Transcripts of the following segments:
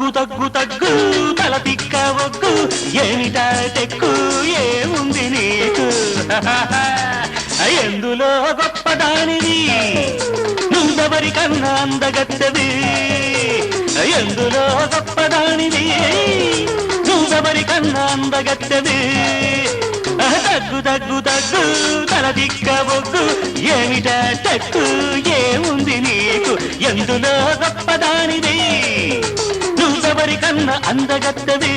తగ్గు తగ్గు తగ్గు తల తిక్క ఒగ్గు ఏమిటా తెక్కు ఏముంది నీకు ఎందులో గొప్పదానివి నువ్వెవరికన్నా అందగత్తెవి ఎందులో గొప్పదానివి నువ్వెవరికన్నా అందగత్తెవి తగ్గు తగ్గు తగ్గు తల దిక్క బొగ్గు ఏమిటా తక్కు ఏముంది నీకు ఎందులో గొప్పదానివి నువ్వెవరికన్నా అందగత్తెవి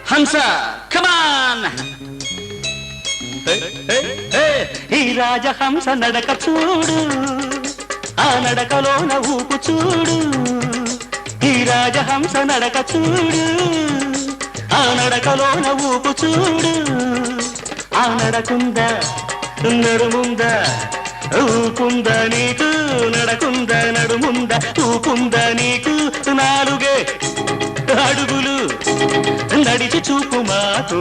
హంస కమాన్ ఈ రాజహంస నడక చూడు ఆ నడకలోన ఊపు చూడు ఈ రాజహంస నడక చూడు ఆ నడకలోన ఊపు చూడు ఆ నడకుందా నడుముందా ఊపుందా నీకు నడకుందా నడుముందా ఊపుందా నీకు నాలుగే అడుగులు నడిచి చూపు మాకు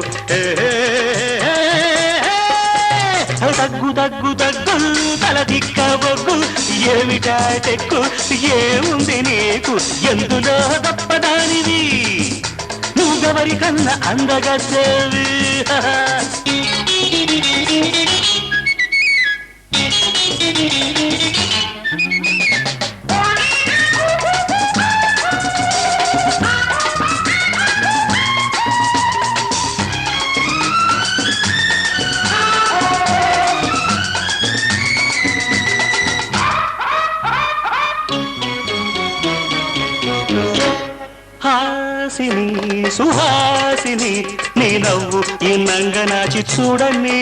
తగ్గు తగ్గు తగ్గు తల దిక్క బొగ్గు ఏమిటా తెక్కు ఏముంది నీకు ఎందులో గొప్పదానివి నువ్వెవరికన్నా అందగత్తెవి హాసిని సుహాసిని నీ నవ్వు ఈ నంగనాచి చూడని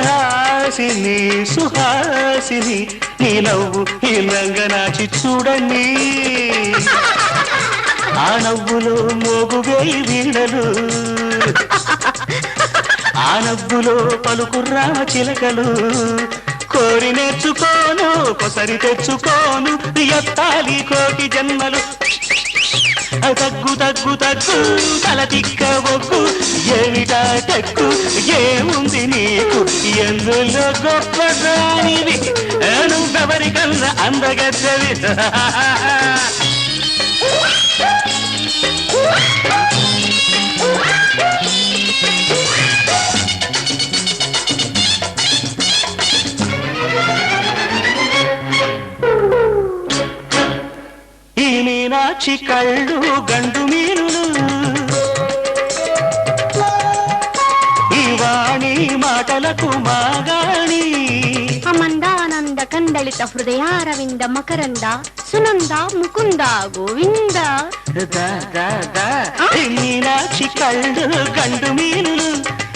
హాసిని సుహాసిని నీ నవ్వు ఈ నంగనాచి చూడని ఆ నవ్వులో మోగువేయి వీణలు ఆ నవ్వులో పలుకు రామ చిలకలు కోరి నేర్చుకోను కొసరి తెచ్చుకోను ఎత్తాలి కోటి జన్మలు తగ్గు తగ్గు తగ్గు తల తిక్క బొగ్గు ఏమిటా తెక్కు ఏముంది నీకు ఎందులో గొప్పదానివి నువ్వెవరికన్నా అందగత్తెవి మీనాక్షి కళ్ళు గండు మీనులు ఈ వాణి మాటలకు మాగాణి అమందానంద కందళిత హృదయారవింద మకరంద సునంద ముకుంద గోవింద మీనాక్షి కళ్ళు గండు మీనులు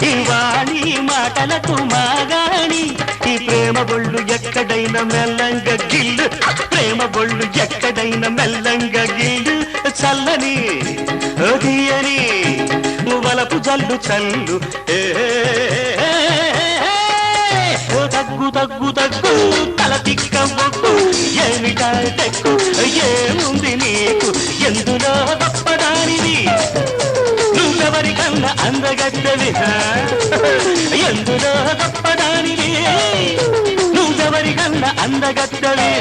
ఈ వాణి మాటలకు మాగాణి ఈ ప్రేమ బొళ్ళు ఎక్కడైనా మెల్లంగా గిల్లు ప్రేమ బొళ్ళు ఎక్కడైనా మెల్లంగా గిల్లు చల్లని తీయని వలపు జల్లు చల్లు తగ్గు తగ్గు తగ్గు తల తిక్క బొగ్గు ఏమిటా తెక్కు ఏముంది నీకు ఎందులో గొప్పదానివి నువ్వెవరికన్నా అందగత్తెవి ఎందులో గొప్పదానివి నువ్వెవరికన్నా అందగత్తెవి